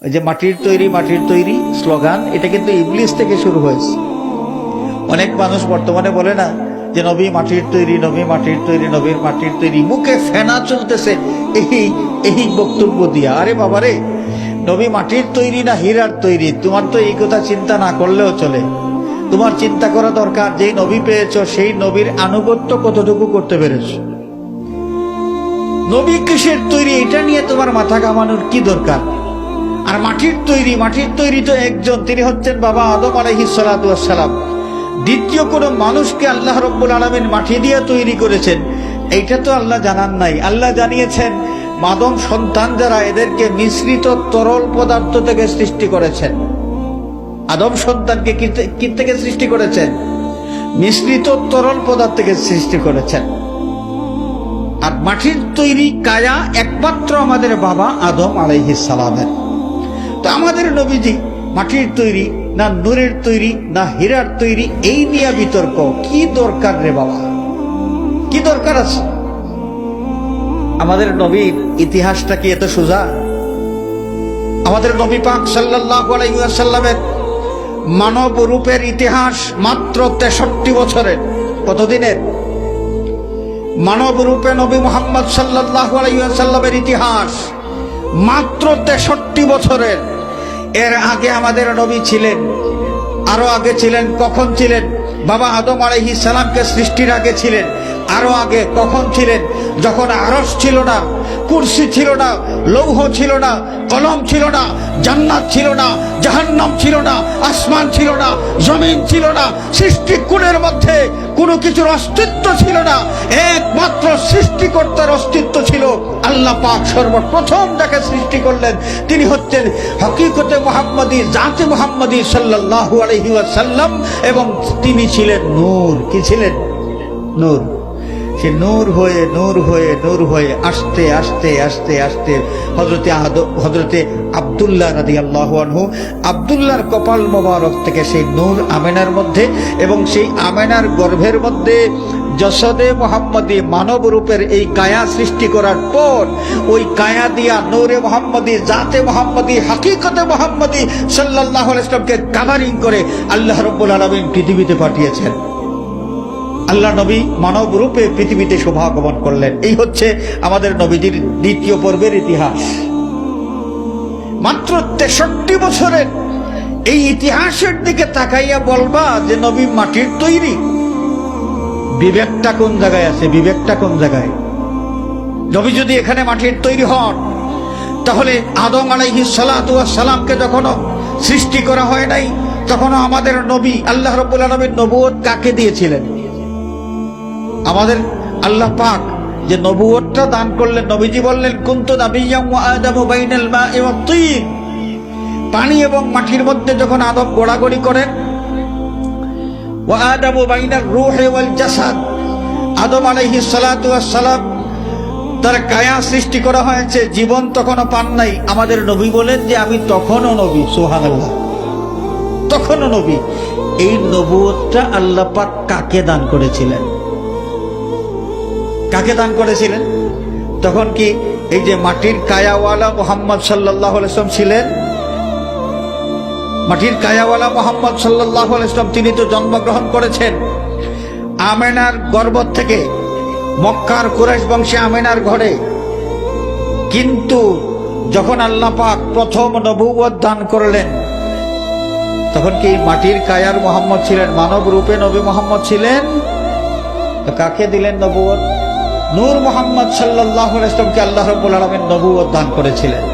ওই যে মাটির তৈরি স্লোগান, এটা কিন্তু ইবলিস থেকে শুরু হয়েছে। অনেক মানুষ বর্তমানে বলে না যে নবী মাটির তৈরি, নবী মাটির তৈরি, নবীর মাটির তৈরি, মুখে ফেনা চলতেছে এই বক্তব্য দিয়া। আরে বাবারে, নবী মাটির তৈরি না হীরার তৈরি, তোমার তো এই কথা চিন্তা না করলেও চলে। তোমার চিন্তা করা দরকার, যেই নবী পেয়েছ সেই নবীর আনুগত্য কতটুকু করতে পেরেছ। নবী কিসের তৈরি এটা নিয়ে তোমার মাথা কামানোর কি দরকার? আর মাটির তৈরি তো একজন, তিনি হচ্ছেন বাবা আদম আলাইহিস সালাতু ওয়াস সালাম। দ্বিতীয় কোন মানুষকে আল্লাহ রাব্বুল আলামিন মাটি দিয়ে তৈরি করেছেন এইটা তো আল্লাহ জানান নাই। আল্লাহ জানিয়েছেন আদম সন্তান যারা, এদেরকে মিশ্রিত তরল পদার্থ থেকে সৃষ্টি করেছেন। আদম সন্তানকে কি থেকে সৃষ্টি করেছেন? মিশ্রিত তরল পদার্থ থেকে সৃষ্টি করেছেন। আর মাটির তৈরি কায়া একমাত্র আমাদের বাবা আদম আলাইহিস সালামের। তো আমাদের নবীজি মাটির তৈরি না নূরের তৈরি না হীরার তৈরি, এই নিয়ে বিতর্ক কি দরকার রে বাবা? কি দরকার আছে? আমাদের নবীর ইতিহাসটা কি এত সোজা? আমাদের নবী পাক সাল্লাল্লাহু আলাইহি ওয়াসাল্লামের মানব রূপের ইতিহাস মাত্র 63 বছরের। কতদিনের? মানব রূপে নবী মুহাম্মদ সাল্লাল্লাহু আলাইহি ওয়াসাল্লামের ইতিহাস মাত্র 63 বছরের। এর আগে আমাদের নবী ছিলেন, আরো আগে ছিলেন। কখন ছিলেন? বাবা আদম আলাইহিস সালামকে সৃষ্টির আগে ছিলেন। আরো আগে কখন ছিলেন? যখন আরশ ছিল না, কুরসি ছিল না, লৌহ ছিল না, কলম ছিল না, জান্নাত ছিল না, জাহান্নাম ছিল না, আসমান ছিল না, জমিন ছিল না, সৃষ্টিকুণের মধ্যে কোনো কিছুর অস্তিত্ব ছিল না। একমাত্র সৃষ্টিকর্তার অস্তিত্ব ছিল। আল্লাহ পাক সর্বপ্রথম যাকে সৃষ্টি করলেন তিনি হচ্ছেন হকিকতে মুহাম্মদী, জাতে মুহাম্মদী সাল্লাল্লাহু আলাইহি ওয়াসাল্লাম, এবং তিনি ছিলেন নূর। কি ছিলেন? নূর। সে নূর হয়ে আস্তে আস্তে হযরতে আব্দুল্লাহ রাদিয়াল্লাহু আনহু, আব্দুল্লাহর কপাল মোবারক থেকে সেই নূর আমেনার মধ্যে, এবং সেই আমেনার গর্ভের মধ্যে জসদে মুহাম্মদী মানব রূপের এই কায়া সৃষ্টি করার পর ওই কায়া দিয়া নূরে মুহাম্মদী, জাতে মুহাম্মদী, হাকিকতে মুহাম্মদী সাল্লাল্লাহু আলাইহি ওয়াসাল্লামকে কাভারিং করে আল্লাহ রাব্বুল আলামিন পৃথিবীতে পাঠিয়েছেন। আল্লাহ নবী মানব রূপে পৃথিবীতে শোভাগমন করলেন। এই হচ্ছে আমাদের নবীজির দ্বিতীয় পর্বের ইতিহাস। মাত্র 63 বছরের এই ইতিহাসের দিকে তাকাইয়া বলবা যে নবী মাটির তৈরি, বিবেকটা কোন জায়গায় আছে? বিবেকটা কোন জায়গায়? নবী যদি এখানে মাটির তৈরি হন, তাহলে আদম আলাইহিস সালাতু ওয়াস সালামকে যখনও সৃষ্টি করা হয় নাই, তখনও আমাদের নবী আল্লাহ রাব্বুল আলামিন নবুয়ত কাকে দিয়েছিলেন? আমাদের আল্লাহ পাক যে নবুয়তটা দান করলেন, নবীজি বললেন কুনতু নাবিয়্যান ওয়া আদামু বাইনাল মা'i ওয়াত তিন। পানি এবং মাটির মধ্যে যখন আদম গোড়াগড়ি করেন, ওয়া আদামু বাইনার রূহি ওয়াল জাসাদ, আদম আলাইহিস সালাতু ওয়াস সালাম তার কায়া সৃষ্টি করা হয়েছে, জীবন তখনও পান নাই। আমাদের নবী বলেন যে আমি তখনও নবী। সুবহানাল্লাহ, তখনও নবী। এই নবুয়তটা আল্লাহ পাক কাকে দান করেছিলেন? কাকে দান করেছিলেন? তখন কি এই যে মাটির কায়াওয়ালা মুহাম্মদ সাল্লাল্লাহু আলাইহি ওয়াসাল্লাম ছিলেন? মাটির কায়াওয়ালা মুহাম্মদ সাল্লাল্লাহু আলাইহি ওয়াসাল্লাম তিনি তো জন্মগ্রহণ করেছেন আমেনার গর্ভ থেকে, মক্কার কুরাইশ বংশে আমেনার ঘরে। কিন্তু যখন আল্লাহ পাক প্রথম নবুয়ত দান করলেন, তখন কি মাটির কায়ার মুহাম্মদ ছিলেন? মানব রূপে নবী মুহাম্মদ ছিলেন। তো কাকে দিলেন নবুয়ত? নূর মুহাম্মদ সাল্লাল্লাহু আলাইহি ওয়াসাল্লামকে আল্লাহ রাব্বুল আলামিন নবুয়ত দান করেছিলেন।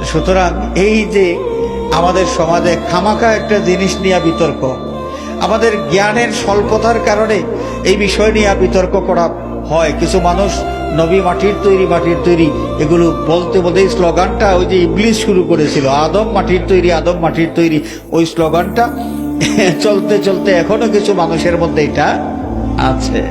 সুতরাং এই যে আমাদের সমাজে খামাখা একটা জিনিস নিয়ে বিতর্ক, আমাদের জ্ঞানের স্বল্পতার কারণে এই বিষয় নিয়ে বিতর্ক করা হয়। কিছু মানুষ নবী মাটির তৈরি এগুলো বলতে বলতে স্লোগানটা ওই যে ইবলিস শুরু করেছিল, আদম মাটির তৈরি, ওই স্লোগানটা চলতে চলতে এখনো কিছু মানুষের মধ্যে এটা আছে।